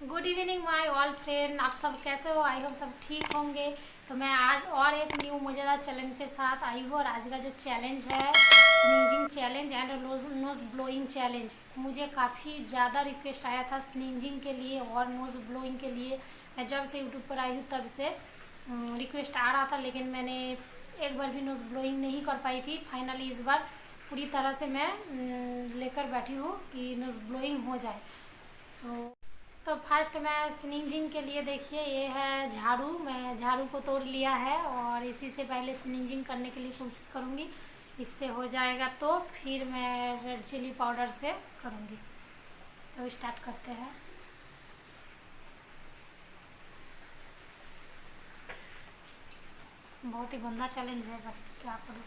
Good evening my all friend. आप सब कैसे हो? आई होप सब ठीक होंगे। तो मैं आज और एक न्यू मज़ेदार चैलेंज के साथ आई हूँ और आज का जो चैलेंज है sneezing challenge and nose blowing challenge. मुझे काफ़ी ज़्यादा रिक्वेस्ट आया था स्नीजिंग के लिए और नोज़ ब्लोइंग के लिए। मैं जब से यूट्यूब पर आई हूँ तब से रिक्वेस्ट आ रहा था, लेकिन मैंने एक बार भी नोज़ ब्लोइंग नहीं कर पाई थी। फाइनली इस बार पूरी तरह से मैं लेकर बैठी हूँ कि नोज़ ब्लोइंग हो जाए। तो फर्स्ट मैं स्नीजिंग के लिए देखिए ये है झाड़ू। मैं झाड़ू को तोड़ लिया है और इसी से पहले स्नीजिंग करने के लिए कोशिश करूँगी। इससे हो जाएगा तो फिर मैं रेड चिली पाउडर से करूँगी। तो स्टार्ट करते हैं। बहुत ही गंदा चैलेंज है, बट क्या करूँ।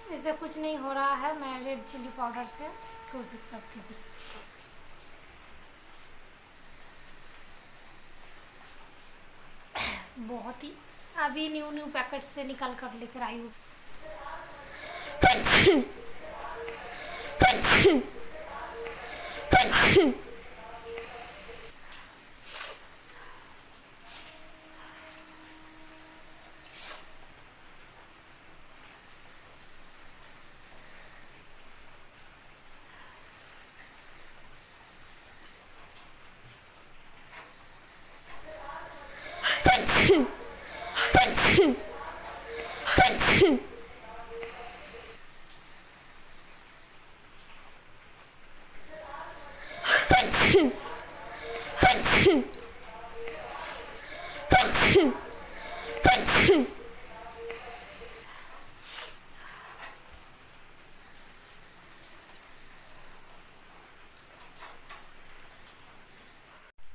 इससे कुछ नहीं हो रहा है, मैं रेड चिली पाउडर से कोशिश करती हूँ। बहुत ही अभी न्यू न्यू पैकेट से निकाल कर लेकर आई हूँ।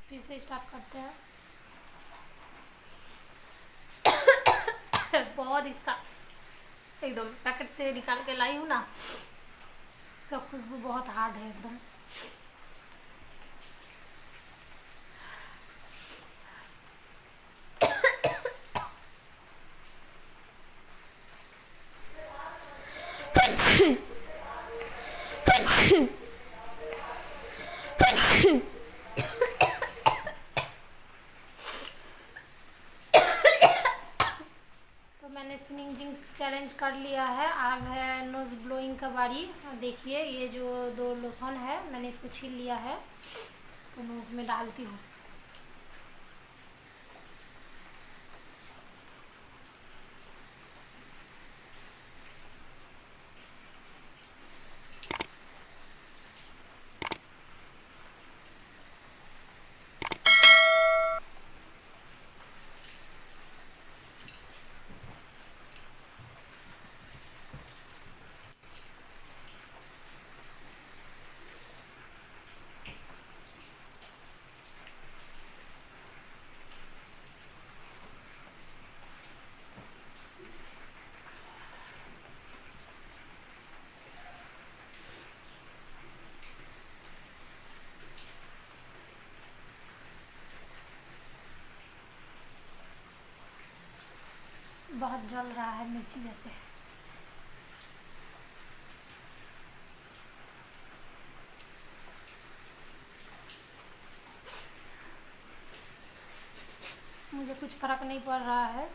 फिर से स्टार्ट करते हैं। बहुत इसका एकदम पैकेट से निकाल के लाई हूँ ना, इसका खुशबू बहुत हार्ड है एकदम। मैंने स्नीजिंग चैलेंज कर लिया है, अब है नोज़ ब्लोइंग का बारी। देखिए ये जो दो लोशन है मैंने इसको छील लिया है, इसको नोज़ में डालती हूँ। बहुत जल रहा है मिर्ची जैसे। मुझे कुछ फर्क नहीं पड़ रहा है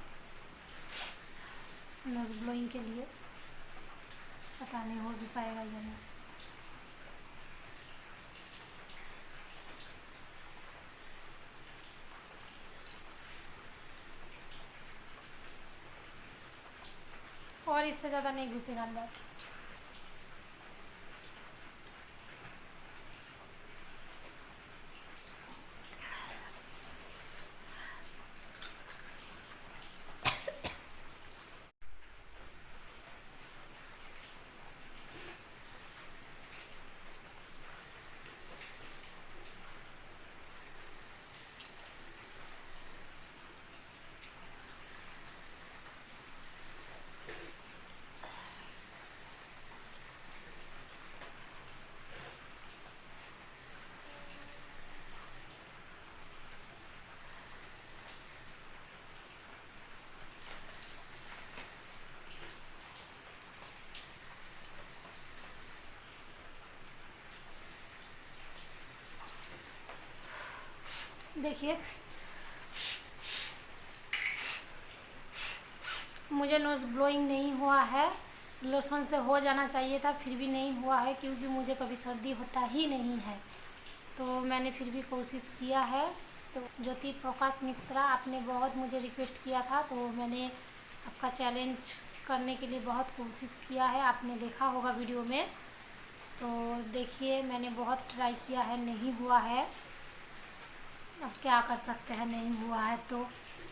नोज़ ब्लोइंग के लिए, पता नहीं हो भी पाएगा या नहीं। इससे ज़्यादा नहीं घुसेगा अंदर। देखिए मुझे नोज़ ब्लोइंग नहीं हुआ है, लोशन से हो जाना चाहिए था, फिर भी नहीं हुआ है क्योंकि मुझे कभी सर्दी होता ही नहीं है। तो मैंने फिर भी कोशिश किया है। तो ज्योति प्रकाश मिश्रा, आपने बहुत मुझे रिक्वेस्ट किया था, तो मैंने आपका चैलेंज करने के लिए बहुत कोशिश किया है। आपने देखा होगा वीडियो में। तो देखिए मैंने बहुत ट्राई किया है, नहीं हुआ है। अब क्या कर सकते हैं, नहीं हुआ है तो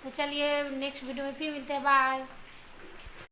चलिए नेक्स्ट वीडियो में फिर मिलते हैं। बाय।